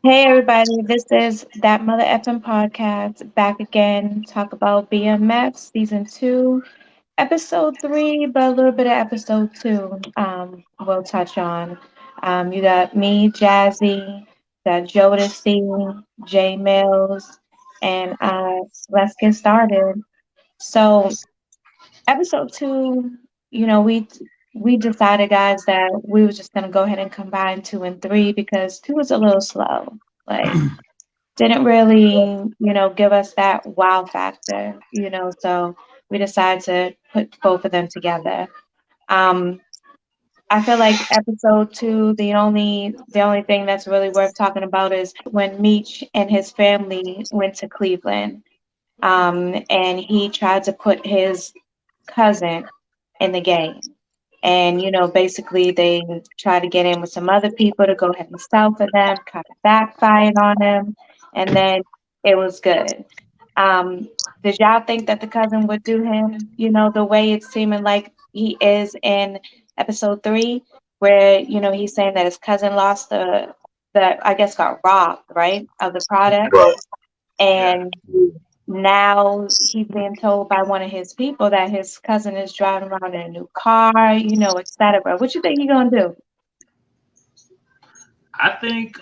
Hey everybody, this is That Mother FM podcast back again. Talk about BMF season 2, episode 3, but a little bit of episode 2. We'll touch on. You got me, Jazzy, got Jodeci, Jay Mills, and let's get started. So episode 2, we decided, guys, that we were just gonna go ahead and combine 2 and 3 because 2 was a little slow. Like didn't really, give us that wow factor, so we decided to put both of them together. Um, I feel like episode 2, the only thing that's really worth talking about is when Meech and his family went to Cleveland. And he tried to put his cousin in the game. And, basically they tried to get in with some other people to go ahead and sell for them, kind of backfired on him, and then it was good. Um, did y'all think that the cousin would do him, the way it's seeming like he is in episode 3, where, he's saying that his cousin lost I guess got robbed, right, of the product. Right. Yeah. And now he's being told by one of his people that his cousin is driving around in a new car, etc. What you think he gonna do? I think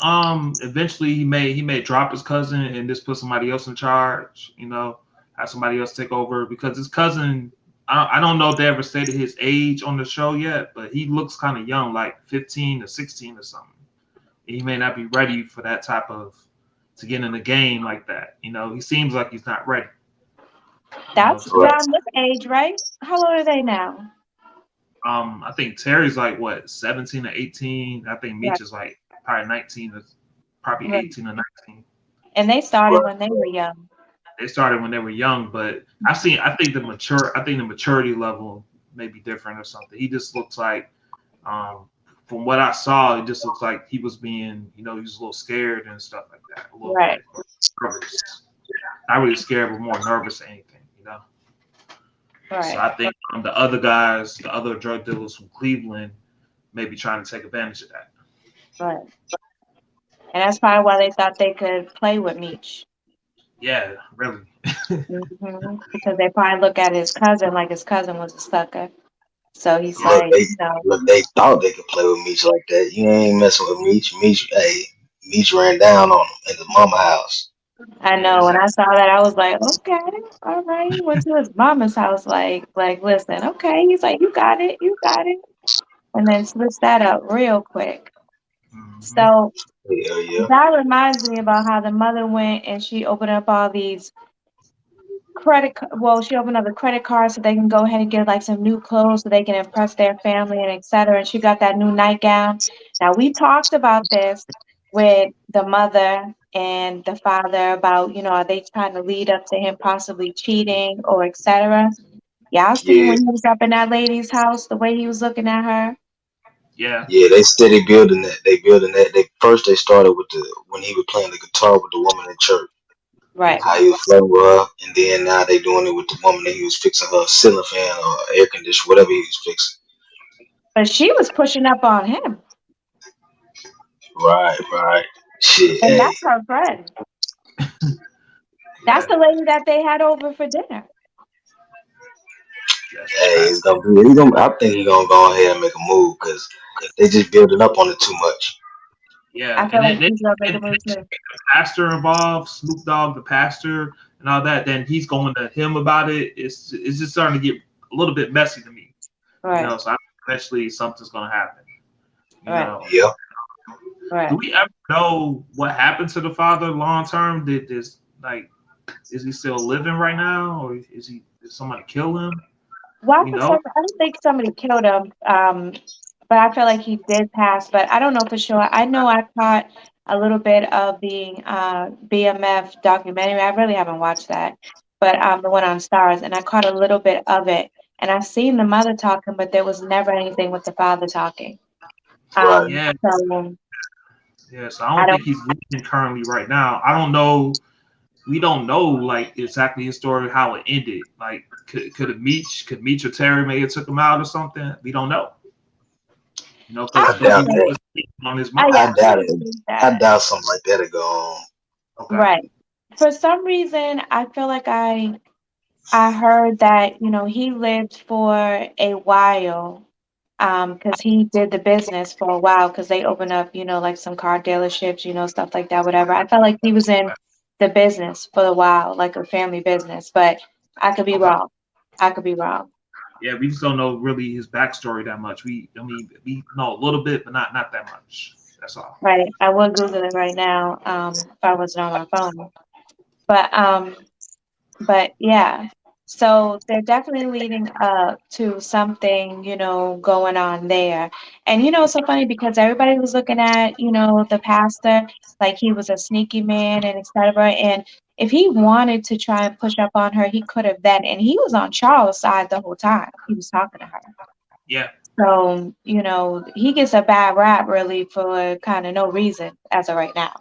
eventually he may drop his cousin and just put somebody else in charge, have somebody else take over because his cousin I don't know if they ever stated his age on the show yet, but he looks kind of young, like 15 or 16 or something. He may not be ready for that type of to get in the game like that. He seems like he's not ready. That's So around this age, right? How old are they now? I think Terry's like what 17 or 18. I think Right, Meech is like probably 19 or probably right. 18 or 19. And they started Right. when they were young. They started when they were young, but I think the maturity level may be different or something. He just looks like um from what I saw, it just looks like he was being, he was a little scared and stuff like that, a little Right, bit nervous. Not really scared, but more nervous than anything. So right, I think the other guys, the other drug dealers from Cleveland, may be trying to take advantage of that. right. And that's probably why they thought they could play with Meech. Yeah, really. Because they probably look at his cousin like his cousin was a sucker. So he's Yeah, Look, like, they look, they thought they could play with Meech like that. You ain't messing with Meech. Meech ran down on him at the mama house. I yeah, know. When exactly. I saw that, I was like, okay, all right. He went to his mama's house, listen, okay. He's like, you got it, you got it, and then switched that up real quick. Hmm. So Yeah, yeah. that reminds me about how the mother went and she opened up all these well, she opened up the credit card so they can go ahead and get like some new clothes so they can impress their family and etc. And she got that new nightgown. Now we talked about this with the mother and the father about, are they trying to lead up to him possibly cheating or etc. Y'all seen Yeah, when he was up in that lady's house, the way he was looking at her? Yeah, yeah. They steady building that. They building that. They started with the when he was playing the guitar with the woman in church. Right. How exactly. he was flirting with her, and then now they doing it with the woman that he was fixing her ceiling fan or air conditioner, whatever he was fixing. But she was pushing up on him. Right, right. Shit, And hey, that's her friend. That's Yeah, the lady that they had over for dinner. that's a hey, fact. it's gonna be. He gonna, I think he's gonna go ahead and make a move because they just building up on it too much. Yeah, I feel and like then she's gonna make a and move too. the pastor involved, Snoop Dogg, the pastor, and all that. Then he's going to him about it. It's just starting to get a little bit messy to me. Right, So I think eventually something's going to happen. You right, know, Yeah. do right. we ever know what happened to the father long term? Did this like is he still living right now, or did somebody kill him? Well, Do I we think know? I don't think somebody killed him. But I feel like he did pass. But I don't know for sure. I know I caught a little bit of the BMF documentary. I really haven't watched that, but the one on Stars, and I caught a little bit of it. And I seen the mother talking, but there was never anything with the father talking. Right. Yeah, So yeah. So I I don't think don't. he's living currently right now. I don't know. We don't know like exactly his story how it ended. Like could Meech or Terry may have took him out or something? We don't know. You know, I I because could he doubt was that. say, just cheating on his oh mom. yeah, I I doubt would it. agree with I that. doubt something like that to go on. Okay. Right. For some reason, I feel like I heard that, he lived for a while, because he did the business for a while, because they opened up, like some car dealerships, stuff like that, whatever. I felt like he was in the business for a while, like a family business, but I could be Okay. wrong. I could be wrong. Yeah, we just don't know really his backstory that much. I mean, we know a little bit, but not that much. That's all. Right. I would Google it right now, if I wasn't on my phone. But yeah, so they're definitely leading up to something, going on there. And it's so funny because everybody was looking at, the pastor like he was a sneaky man and etc. And if he wanted to try and push up on her, he could have then. And he was on Charles' side the whole time. He was talking to her. Yeah. So, he gets a bad rap really for kind of no reason as of right now.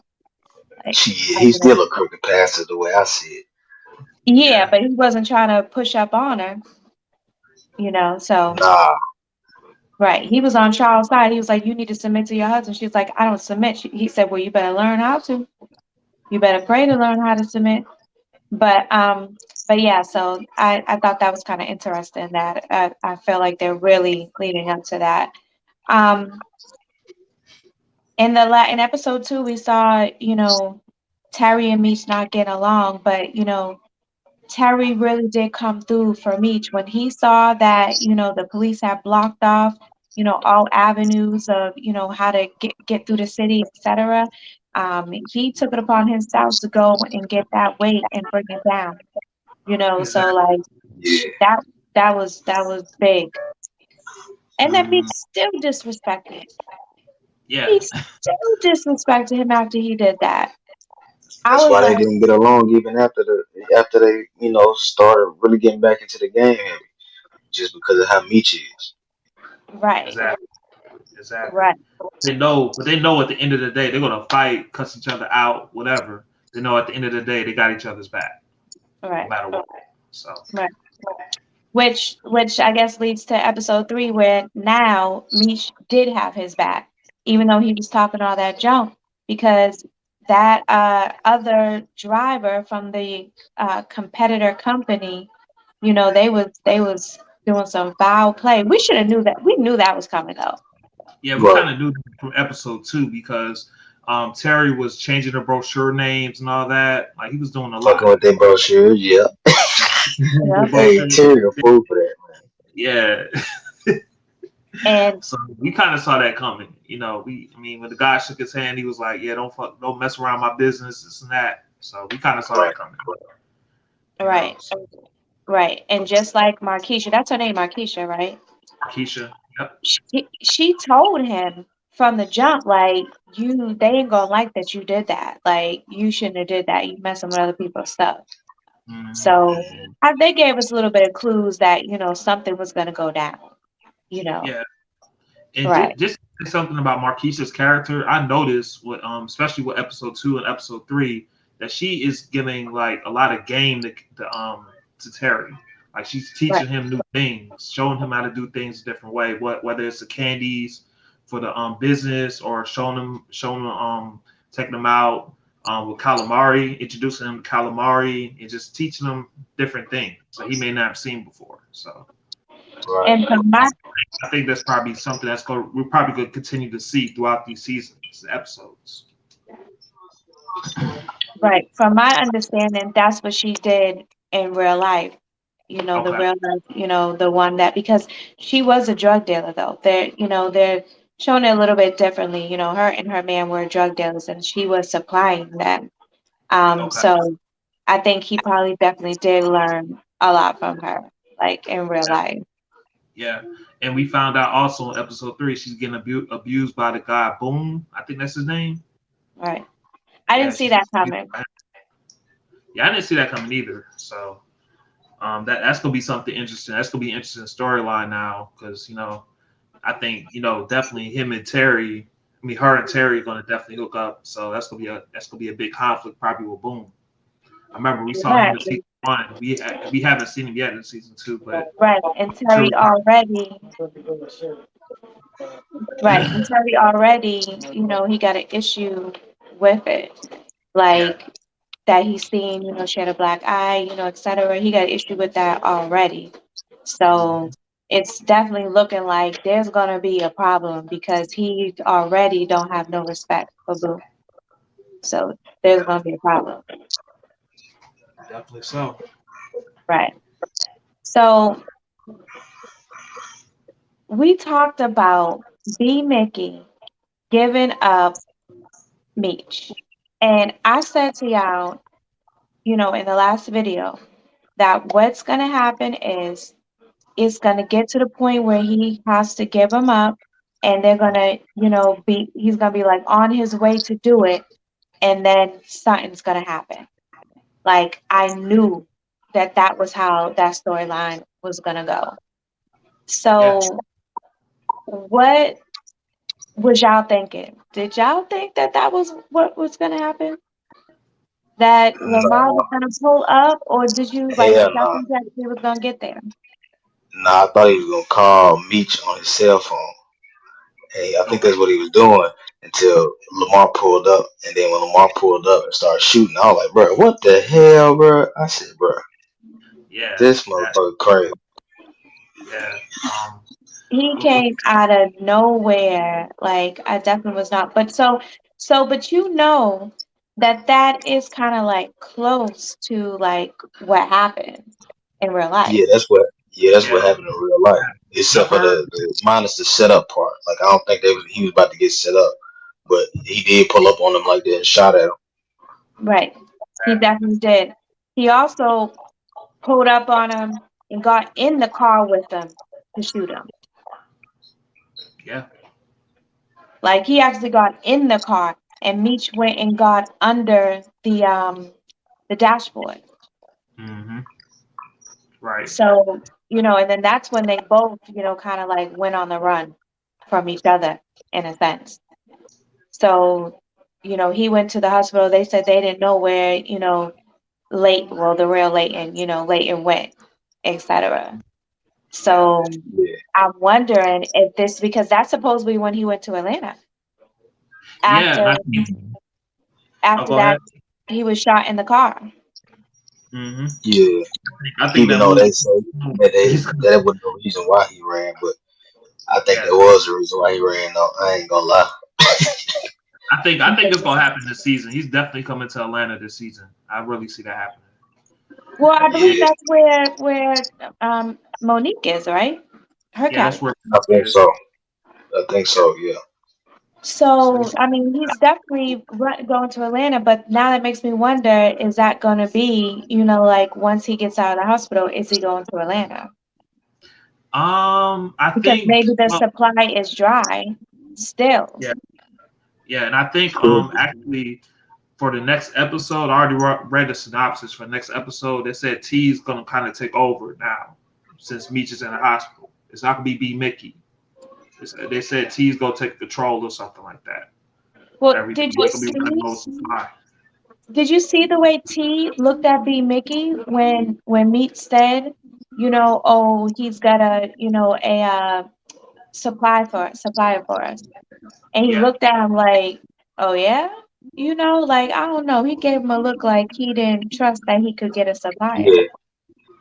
Like, Shit, as he's of- still a crooked pastor the way I see it. yeah, Yeah. but he wasn't trying to push up on her. So Nah, right, he was on Charles' side. He was like, "You need to submit to your husband." She's like, "I don't submit." He said, "Well, you better learn how to. You better pray to learn how to submit." But yeah. So I thought that was kind of interesting that I feel like they're really leading up to that. Um, in episode 2, we saw Terry and Meech not getting along, but Terry really did come through for Meech when he saw that, the police had blocked off, all avenues of, how to get through the city, etc. He took it upon himself to go and get that weight and bring it down, so Exactly. like yeah. that that was big. And then Meech Mm, still disrespected him. yeah. He still disrespected him after he did that. I That's was why they like, didn't get along even after they started really getting back into the game heavy, just because of how Meech is. right, Exactly. Exactly. right, But they know at the end of the day they're gonna fight, cuss each other out, whatever. They know at the end of the day they got each other's back, no right, matter what. So right. Which I guess leads to episode 3, where now Mish did have his back, even though he was talking all that junk, because that other driver from the competitor company, they was doing some foul play. We should have knew that. We knew that was coming though. yeah, we Right. kind of knew that from episode 2 because Terry was changing the brochure names and all that. Like he was doing a Fucking lot. with their brochure, yeah. Yep. The Hey, brochure, Terry a fool for that, man. yeah. And So we kind of saw that coming. I mean, when the guy shook his hand, he was like, "Yeah, don't mess around my business, this and that." So we kind of saw Right. that coming. right, So right, and just like Markeisha, that's her name, Markeisha, right? Keisha, yep, She told him from the jump, like, they ain't gonna like that you did that. Like, you shouldn't have did that. You messing with other people's stuff. hmm So Mhm. they gave us a little bit of clues that, something was gonna go down, you know. yeah. And Right, just something about Marquisha's character, I noticed with especially with episode 2 and episode 3 that she is giving like a lot of game to Terry. Like she's right, teaching him new things, showing him how to do things a different way. Whether it's the candies for the business or showing him taking them out with calamari, introducing him to calamari, and just teaching him different things that he may not have seen before. So Right. and from my I think that's probably something we're probably going to continue to see throughout these seasons, episodes. right, from my understanding, that's what she did in real life. The Okay. real life, the one that, because she was a drug dealer though. They're showing it a little bit differently. Her and her man were drug dealers and she was supplying them. Okay. So I think he probably definitely did learn a lot from her, like in real Yeah. life. Yeah. And we found out also in episode 3 she's getting abused by the guy Boom. I think that's his name. Right. I didn't Yeah, see she's that getting abused coming. by him. Yeah, I didn't see that coming either. So that's gonna be something interesting. That's gonna be an interesting storyline now because I think definitely him and Terry. I mean, her and Terry are gonna definitely hook up. So that's gonna be a big conflict probably with Boom. I remember we saw him Right. in season 1. We haven't seen him yet in season 2, but Right. And sure. Terry already Right. And Terry already, he got an issue with it. Yeah, Like that he's seen, she had a black eye, et cetera. He got an issue with that already. So it's definitely looking like there's gonna be a problem because he already don't have no respect for Boo. So there's yeah, gonna be a problem. definitely so. Right. So we talked about B Mickey giving up Meech. And I said to y'all, in the last video, that what's gonna happen is it's gonna get to the point where he has to give him up and they're gonna, he's gonna be like on his way to do it, and then something's gonna happen. Like I knew that that was how that storyline was gonna go. Yeah. So what was y'all thinking? Did y'all think that that was what was gonna happen? That Lamar was No, gonna pull up, or did hell y'all no. think that he was gonna get there? Nah, I thought he was gonna call Meech on his cell phone. Hey, I think Okay. that's what he was doing until Lamar pulled up, and then when Lamar pulled up and started shooting, I was like, bro, what the hell, bro? I said, bro, Yeah. this That. motherfucker crazy. Yeah. He Look, came out of nowhere. Like I definitely was not. But but that that is kind of like close to like what happened in real life. Yeah, that's what yeah. happened in real life. I've Except for heard. the minus the setup part. Like I don't think he was about to get set up, but he did pull up on him like that and shot at him. Right. He That. definitely did. He also pulled up on him and got in the car with him to shoot him. Yeah. Like he actually got in the car and Meech went and got under the dashboard. Mm-hmm. Right. So, and then that's when they both, kind of like went on the run from each other in a sense. So, he went to the hospital. They said they didn't know where, the real Leighton, Leighton went, etc. Yeah. So Yeah, I'm wondering if this, because that's supposedly when he went to Atlanta. Yeah. And After I think. Oh, after go that, ahead. he was shot in the car. Mm-hmm. yeah. I think Even that though move. they say that He's. that wasn't the reason why he ran, but I think Yeah. that was the reason why he ran. Though I ain't gonna lie. I think it's gonna happen this season. He's definitely coming to Atlanta this season. I really see that happening. Well, I believe Yeah, that's where Monique is, right? Her Yeah, that's character. where I he think is. so. I think so. Yeah. So So, I mean, he's definitely going to Atlanta, but now that makes me wonder, is that going to be, like once he gets out of the hospital, is he going to Atlanta? I Because think maybe the well, supply is dry still. yeah, yeah, and I think Cool. actually for the next episode, I already read the synopsis for the next episode. They said T's gonna kind of take over now since Meech is in the hospital. It's not gonna be B Mickey. They said T's gonna take control or something like that. Well, Everything he's gonna be running most supply. did you see the way T looked at B Mickey when Meat said, oh, he's got a, supplier for us. And he Yeah, looked at him like, oh yeah? Like I don't know. He gave him a look like he didn't trust that he could get a supplier. Yeah.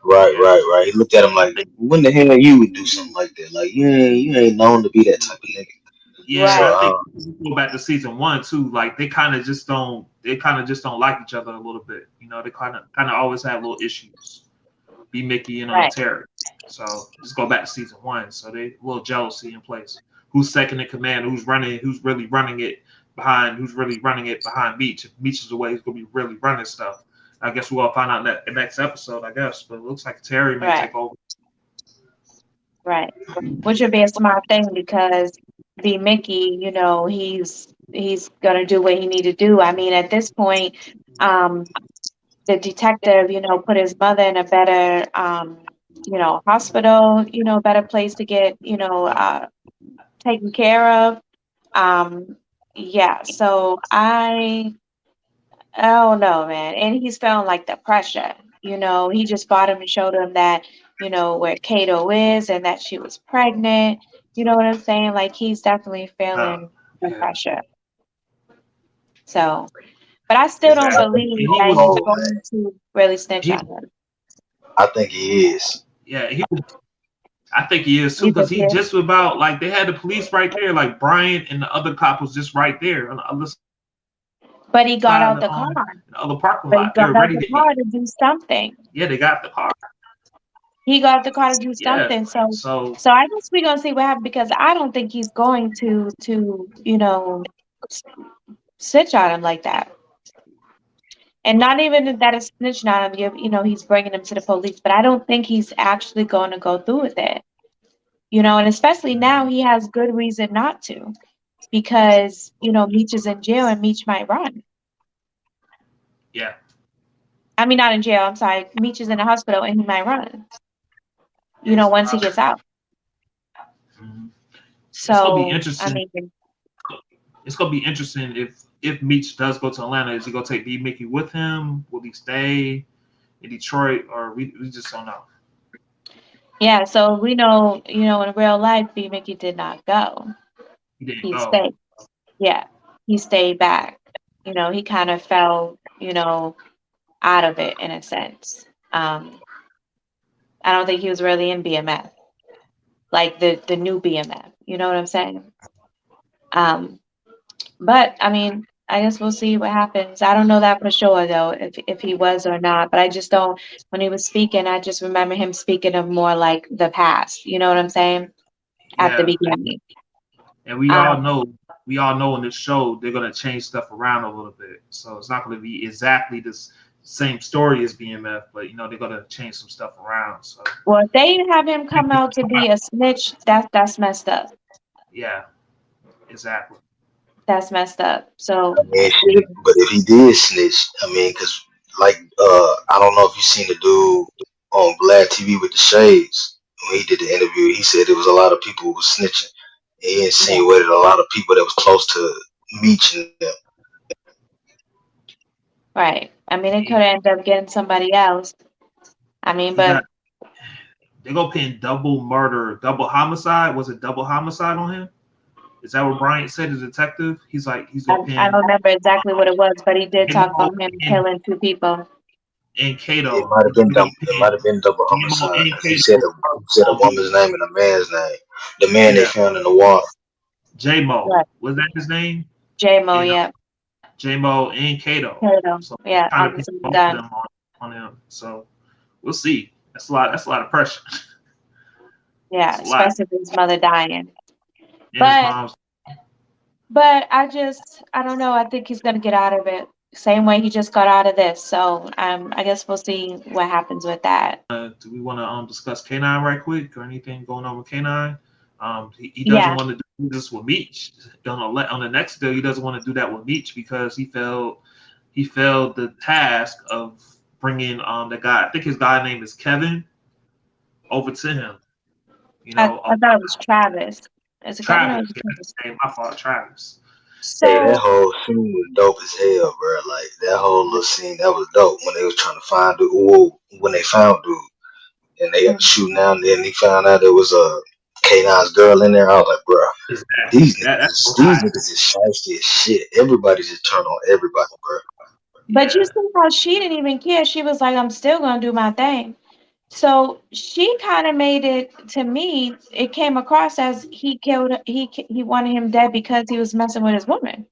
Right. yeah. Right. Right. He looked at him I like, think when the hell you would do something like that? Like you ain't known to be that type of nigga. Yeah, and So Right, I think go back to season one too. Like they kind of just don't. They kind of just don't like each other a little bit. They kind of always have little issues. Be Mickey and right, Terry. So just go back to season one. So they a little jealousy in place. Who's second in command? Who's running? Who's really running it behind? Who's really running it behind Meech? If Meech is the way he's gonna be really running stuff. I guess we'll find out in the next episode. I guess, but it looks like Terry may right, take over. right. Which would be a smart thing because the Mickey, he's gonna do what he need to do. I mean, at this point, um, the detective, put his mother in a better, hospital, better place to get, taken care of. Um, yeah, so I don't know, man. And he's feeling like the pressure. He just fought him and showed him that, where Kato is and that she was pregnant. You know what I'm saying? Like he's definitely feeling the Yeah, pressure. So, but I still don't exactly. I think And believe he's he that was he's cold, going man. to really snitch he on him. I think he is. yeah he was. I think he is too You because think he he is? just about like they had the police right there, like Brian and the other cop was just right there on the other side of But he the got out the car. the other parking lot. They But were he ready got to out the car to do something. yeah, they got the car. He got the car to do Yeah. something. So, So so I guess we're gonna see what happens because I don't think he's going to s- snitch on him like that. And not even that it's snitching on him. He's bringing him to the police, but I don't think he's actually going to go through with it. And especially now he has good reason not to because Meech is in jail and Meech might run. yeah. I mean, not in jail. I'm sorry. Meech is in the hospital and he might run. Yeah, he's Once he probably. gets out. Mhm. It's gonna be So I interesting. mean, It's gonna be interesting if Meach does go to Atlanta. Is he gonna take B Mickey with him? Will he stay in Detroit, or we just don't know. yeah. So we know, in real life, B. Mickey did not go. He didn't He go. stayed. Yeah, he stayed back. He kind of fell, out of it in a sense. I don't think he was really in BMF, like the new BMF. You know what I'm saying? Um, but I mean, I guess we'll see what happens. I don't know that for sure though, if he was or not. But I just don't. When he was speaking, I just remember him speaking of more like the past. You know what I'm saying? At the Yeah, beginning. and Um, we all know in this show they're gonna change stuff around a little bit. So it's not gonna be exactly this same story as BMF, but they're gonna change some stuff around. So well, if they have him come out to be a snitch, that's messed up. yeah, exactly. That's messed up. So I mean, shit, but if he did snitch, I mean, cause like, I don't know if you seen the dude on Vlad TV with the shades when he did the interview. He said there was a lot of people who was snitching. And he yeah, insinuated a lot of people that was close to Meech and them. right. I mean, it could He, end up getting somebody else. I mean, he got but they go pin double murder, double homicide. Was it double homicide on him? Is that what Bryant said, the detective? He's I, gonna I pin don't remember exactly what it was, but he did talk JMO about him and killing two people. and It Kato. might have He's been gonna double. It pin might have been double JMO homicide and because Kato he said a on who? woman's name and a man's name. The man they Yeah, found in the water. JMO. Right. Was that his name? J-Mo, And yeah. JMO and Kato. Kato, So they're yeah, trying on to the pin same both of gun. them on him. So we'll see. That's a lot. That's a lot of pressure. Yeah, It's a lot. especially with his mother dying. And his But mom's. but I don't know. I think he's gonna get out of it. Same way he just got out of this. So I guess we'll see what happens with that. Do we want to discuss K9 right quick or anything going on with K9? He doesn't Yeah. want to do this with Meech. On the next deal, he doesn't want to do that with Meech because he failed the task of bringing the guy. I think his guy name is Kevin over to him. I thought it was Travis. Is it Kevin or is Travis. it Yeah, that's Travis? his name. I thought Travis. Hey, that So whole scene was dope as hell, bro. Like that whole little scene, that was dope when they was trying to find dude. Well, when they found dude, and they got to mm, shooting down there, and he found out there was a K9's girl in there. I was like, bro, Exactly. That's so these hot. niggas is shiesty as shit. Everybody just turn on everybody, bro. but you Yeah. see how she didn't even care. She was like, I'm still gonna do my thing. So she kind of made it to me. It came across as he wanted him dead because he was messing with his woman.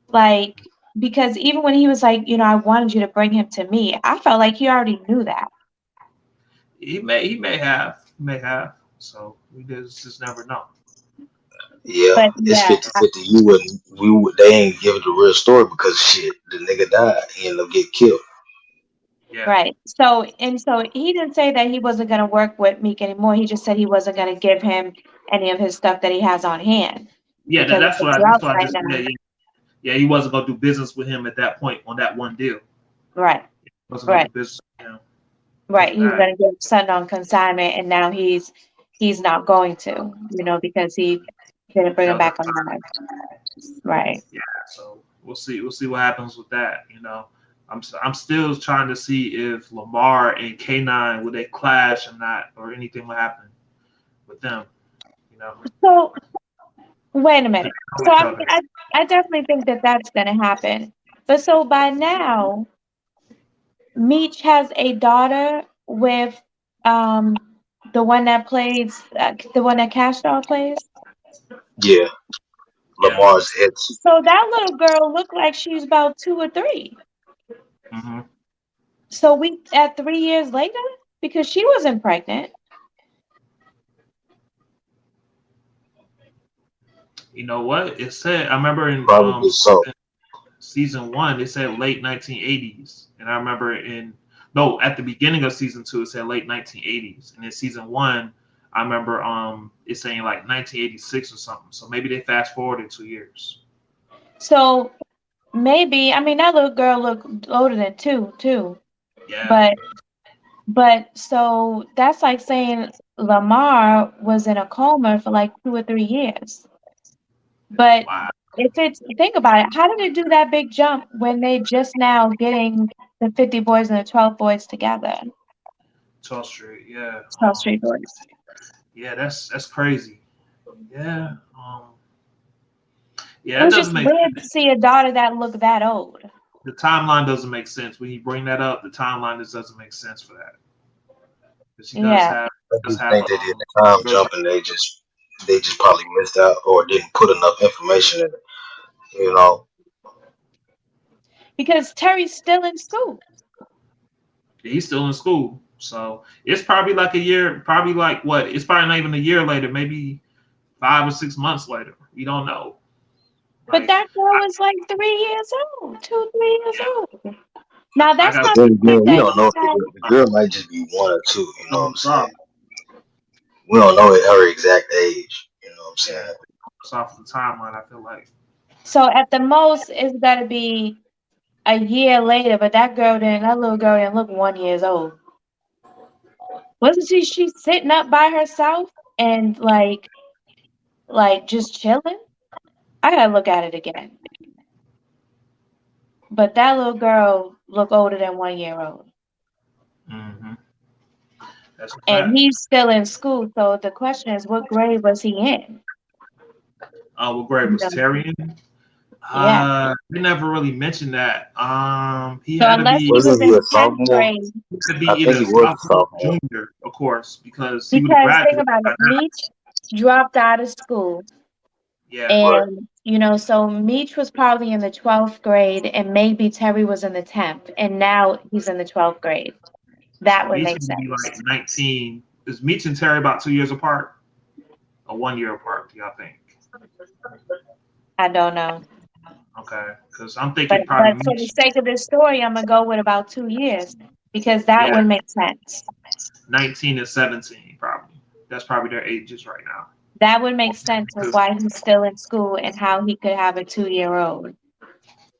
Like because even when he was like, I wanted you to bring him to me, I felt like he already knew that. He may have. So we just never know. Yeah, But it's yeah, 50-50. You wouldn't. They ain't give it the real story because shit, the nigga died. He ended up getting killed. Yeah. right. So he didn't say that he wasn't gonna work with Meek anymore. He just said he wasn't gonna give him any of his stuff that he has on hand Yeah, because that's it's what rough I right just now. yeah, he wasn't gonna do business with him at that point on that one deal. Right, He wasn't gonna right. do business with him because Right, of he was that. gonna give his son on consignment, and now he's not going to, because he didn't bring him Held him. back alive. Right. Yeah, so we'll see. We'll see what happens with that. I'm still trying to see if Lamar and K9 would they clash or not, or anything will happen with them. You know, So wait a 'cause minute. they know So each I mean, other. I definitely think that that's going to happen. But so by now, Meech has a daughter with the one that plays the one that Cash Doll plays. Yeah, Yeah. Lamar's ex. So that little girl looked like she's about 2 or 3. Hmm. So we at 3 years later because she wasn't pregnant. You know what it said? I remember in Probably so. season one, it said late 1980s, and I remember in no at the beginning of season two, it said late 1980s, and in season one, I remember it's saying like 1986 or something. So maybe they fast forwarded 2 years. So maybe I mean that little girl looked older than two too. Yeah. But so that's like saying Lamar was in a coma for like 2 or 3 years. But Wow. if it's think about it, how did it do that big jump when they just now getting the 50 boys and the 12 boys together? 12th Street. Yeah. 12 Street Boys. Yeah. That's crazy. Yeah. It Yeah. It was doesn't just make weird to see a daughter that looked that old. the timeline doesn't make sense when you bring that up. The timeline just doesn't make sense for that because she Yeah, I does just have think they did the time really jump and they just probably missed out or didn't put enough information in it. You know, because Terry's still in school. he's still in school. So it's probably like a year, probably like what? It's probably not even a year later, maybe 5 or 6 months later. We don't know. But Like that girl was like 3 years old, 2, 3 years old. Now I that's got but not then to say again, we that don't he know if had. the girl might just be one or two. You know what I'm drop. saying? We don't know her exact age. You know what I'm Yeah, saying? it's off the timeline. I feel like So at the most, it's got to be a year later. But that little girl didn't look 1 years old. Wasn't she? She sitting up by herself and like just chilling. I gotta look at it again. But that little girl looked older than 1 year old, hmm that's a and fact. he's still in school. So the question is, what grade was he in? What grade You was know, Terry in? yeah. We never really mentioned that. He So had to unless be he was Wasn't he in a 10th sophomore? grade, I either think a he was a sophomore or sophomore. junior, of course, because he would have because think graduated about by it, now. Meech dropped out of school. Yeah, Right. And, so Meech was probably in the 12th grade, and maybe Terry was in the 10th, and now he's in the 12th grade. so That would Meach make would be like sense. 19. Is Meach and Terry about 2 years apart or 1 year apart? Do y'all think? I don't know. Okay, because I'm But thinking probably but for the Meach. sake of this story, I'm gonna go with about 2 years because that Yeah, would make sense. 19 and 17 probably. That's probably their ages right now. That would make sense of Because why he's still in school and how he could have a 2 year old.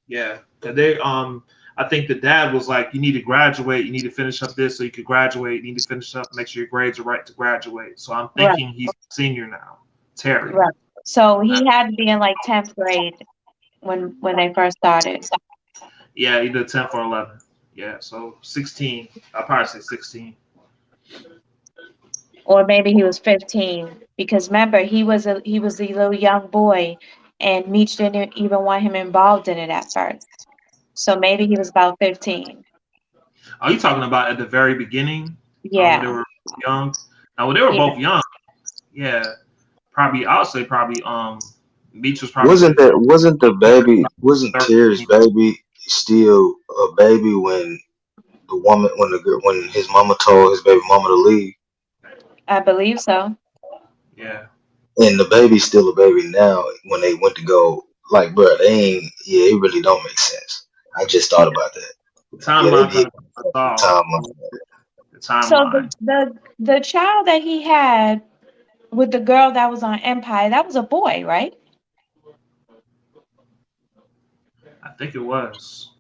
yeah, and I think the dad was like, you need to graduate, you need to finish up this so you could graduate, you need to finish up, make sure your grades are right to graduate. So I'm Right, thinking he's a senior now, Terry. right. So Uh, he had to be in like 10th grade when they first started. yeah, either 10th or 11th. Yeah, so 16. I'll probably say 16. Or maybe he was 15 because remember he was a little young boy and Meech didn't even want him involved in it at first. So maybe he was about 15. Are you talking about at the very beginning, when they Yeah, were young? Now, when they were yeah. both young, yeah, probably I'll say probably Meech was probably Wasn't the baby wasn't Terry's 13. baby still a baby when when his mama told his baby mama to leave, I believe so. Yeah, and the baby's still a baby now when they went to go, like, bro, they ain't, yeah, it really don't make sense. I just thought about that. the Yeah, they timeline did kind of off. time. The So timeline. the child that he had with the girl that was on Empire, that was a boy, right? I think it was.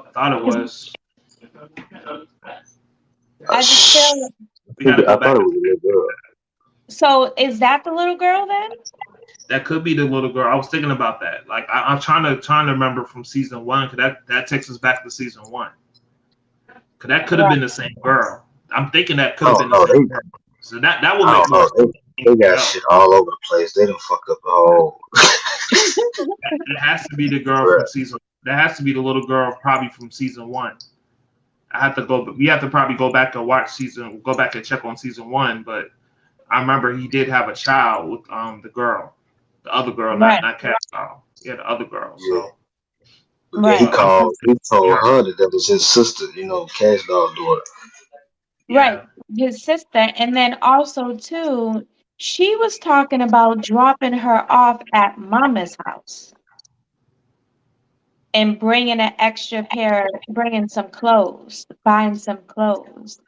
I thought it 'Cause was. I just feel We got to I go back. thought it was a little girl. so is that the little girl then? That could be the little girl. I was thinking about that. Like I'm trying to remember from season one, because that takes us back to season one. Because that could have Right. been the same girl. I'm thinking that could I have don't been the know. same girl. So that would I make don't more know. sense than They anything got else. shit all over the place. They done fucked up the whole. It has to be the girl from Bruh. season. That has to be the little girl probably from season one. I have to go. We have to probably go back and watch season. Go back and check on season one. But I remember he did have a child with the girl, the other girl, not Right. not Cat Doll. Yeah, the other girl. Yeah. So But then so Right. I'm he told yeah. her that that was his sister, Cash Doll daughter. Right. Yeah. His sister. And then also too, she was talking about dropping her off at mama's house and bringing an extra pair, bringing some clothes, buying some clothes.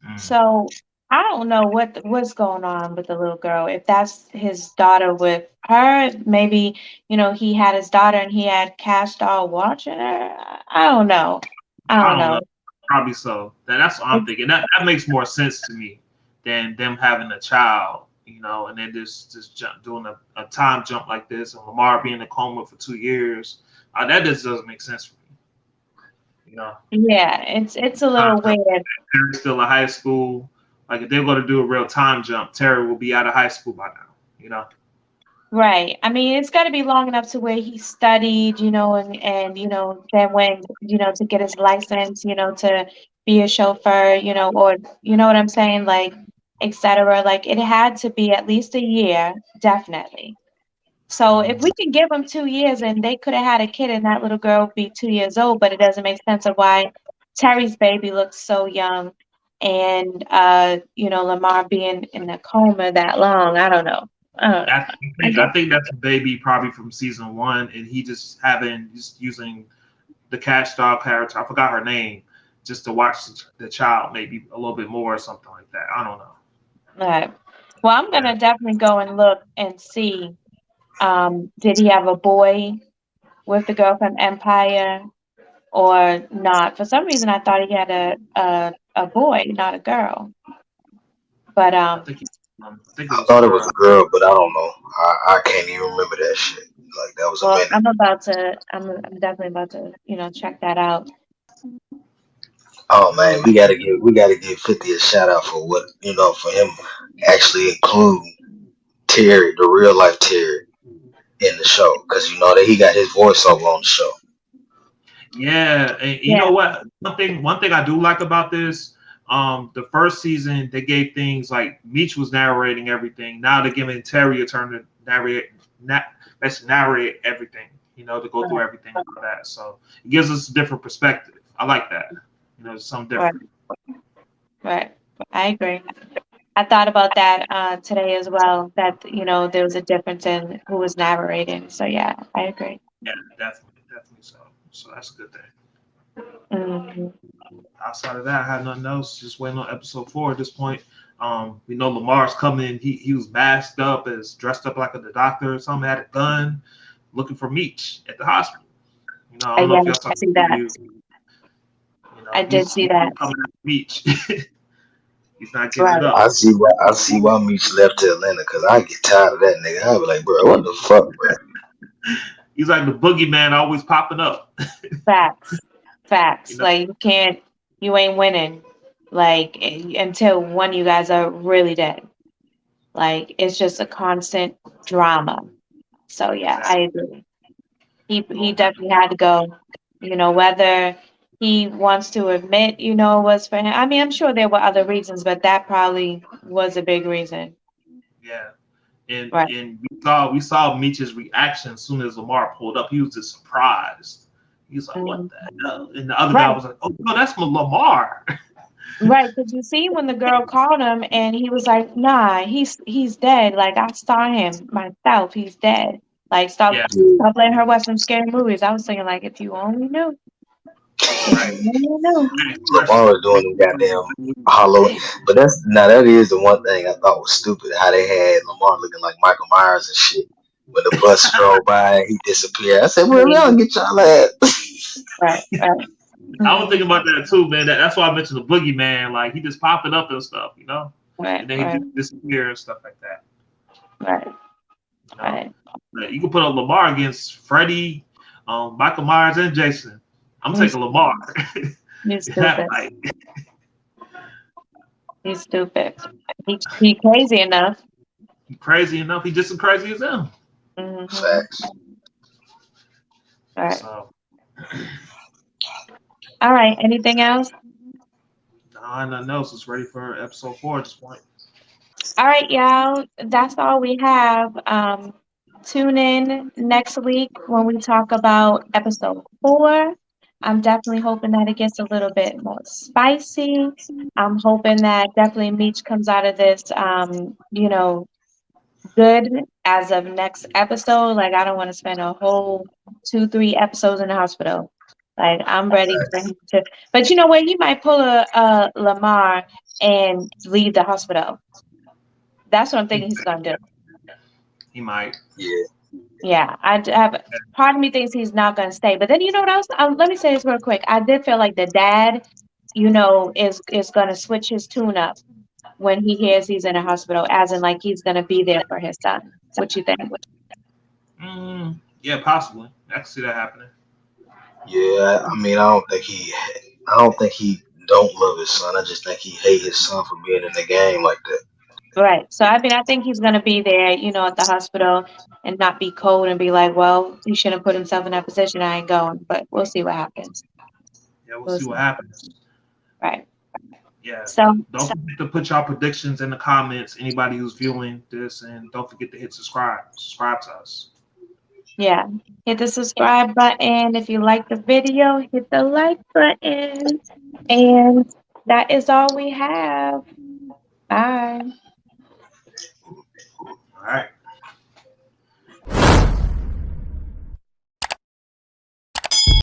Mm. So I don't know what's going on with the little girl. If that's his daughter with her, maybe, he had his daughter and he had Cash Doll watching her. I don't know. I I don't don't know. know. Probably so. That's what I'm It's, thinking. That makes more sense to me than them having a child, and then just doing a time jump like this, and Lamar being in a coma for 2 years. That just doesn't make sense for me. You know, yeah, it's a time little jump. weird. Terry's still in high school. Like if they're going to do a real time jump, Terry will be out of high school by now. You know. Right. I mean, it's got to be long enough to where he studied, and then went, to get his license, to be a chauffeur, or you know what I'm saying, like, etc. Like it had to be at least a year, definitely. So if we Mhm. can give them 2 years and they could have had a kid and that little girl would be 2 years old, but it doesn't make sense of why Terry's baby looks so young and Lamar being in a coma that long. I don't know. I I think guess. I think that's a baby probably from season one, and he just using the cash doll character. I forgot her name, just to watch the child maybe a little bit more or something like that. I don't know. All right. Well, I'm Yeah, gonna definitely go and look and see. Did he have a boy with the girl from Empire or not? For some reason, I thought he had a boy, not a girl. But I think it I was a thought it was girl. a girl, but I don't know. I can't even remember that shit. Like that was a well, minute. I'm definitely about to, check that out. Oh man, we gotta give 50 a shout out for what for him actually include Terry, the real life Terry, in the show, because that he got his voiceover on the show. Yeah, and you Yeah, know what? One thing I do like about this, the first season they gave things like Meech was narrating everything. Now they're giving Terry a turn to let's narrate everything. To go through right, everything and all that. So it gives us a different perspective. I like that. It's something right, different. right. I agree. I thought about that today as well, that, there was a difference in who was narrating. So yeah, I agree. Yeah, definitely so. So that's a good thing. Hmm. Outside of that, I had nothing else. Just waiting on episode 4 at this point. We know Lamar's coming. He was masked up as dressed up like the doctor or something, had a gun, looking for Meech at the hospital. I don't know Yeah, if y'all saw I see the that. preview. I did He's see that. coming at Meech. He's not getting it Right. I up. see why Meech left to Atlanta, because I get tired of that nigga. I be like, bro, what the fuck, bro? He's like the boogeyman always popping up. Facts. you Facts. know, Like you ain't winning. Like until one of you guys are really dead. Like it's just a constant drama. So yeah, I exactly. agree. He So definitely had to go. Whether he wants to admit, it was for him. I mean, I'm sure there were other reasons, but that probably was a big reason. yeah, and Right. and we saw Meech's reaction as soon as Lamar pulled up. He was just surprised. He was like, "What Mhm. the hell?" And the other guy Right. was like, "Oh no, that's Lamar." Right. Because you see when the girl called him and he was like, nah, he's dead. Like I saw him myself. He's dead. Like Yeah, stop letting her watch some scary movies. I was thinking like if you only knew. If right. you only knew. Lamar was doing them goddamn Halloween, but that is the one thing I thought was stupid, how they had Lamar looking like Michael Myers and shit. When the bus drove by and he disappeared, I said, "Well, Yeah. y'all get y'all ass." Right, right. I was thinking Mhm. about that too, man. That's why I mentioned the boogeyman. Like he just popping up and stuff, Right, and then he right, just disappears and stuff like that. right. You know, Right. but you can put up Lamar against Freddie, Michael Myers, and Jason. I'm He's taking Lamar he's in that stupid. fight. He's stupid. He crazy enough. Crazy enough, he's just as crazy as them. Hmm. Facts. All right. So, All right. Anything else? nah, nothing else is ready for episode 4 at this point. All right, y'all. That's all we have. Tune in next week when we talk about episode 4. I'm definitely hoping that it gets a little bit more spicy. I'm hoping that definitely Meech comes out of this, good as of next episode. Like, I don't want to spend a whole 2, 3 episodes in the hospital. Like, I'm ready for him to. But you know what? He might pull a Lamar and leave the hospital. That's what I'm He, thinking he's gonna do. he might. Yeah. Yeah, have part of me thinks he's not gonna stay. But then you know what else? Let me say this real quick. I did feel like the dad, is gonna switch his tune up when he hears he's in a hospital, as in like he's gonna be there for his son. What you think? Yeah, possibly. I can see that happening. Yeah. I mean, I don't think he don't love his son. I just think he hate his son for being in the game like that. Right. So I mean, I think he's gonna be there, at the hospital and not be cold and be like, well, he shouldn't put himself in that position. I ain't going. But we'll see what happens. Yeah, we'll We'll see see. what happens. Right. Yeah. So Don't forget to put y'all predictions in the comments. Anybody who's viewing this, and don't forget to hit subscribe. Subscribe to us. yeah, hit the subscribe button. If you like the video, hit the like button. And that is all we have. Bye.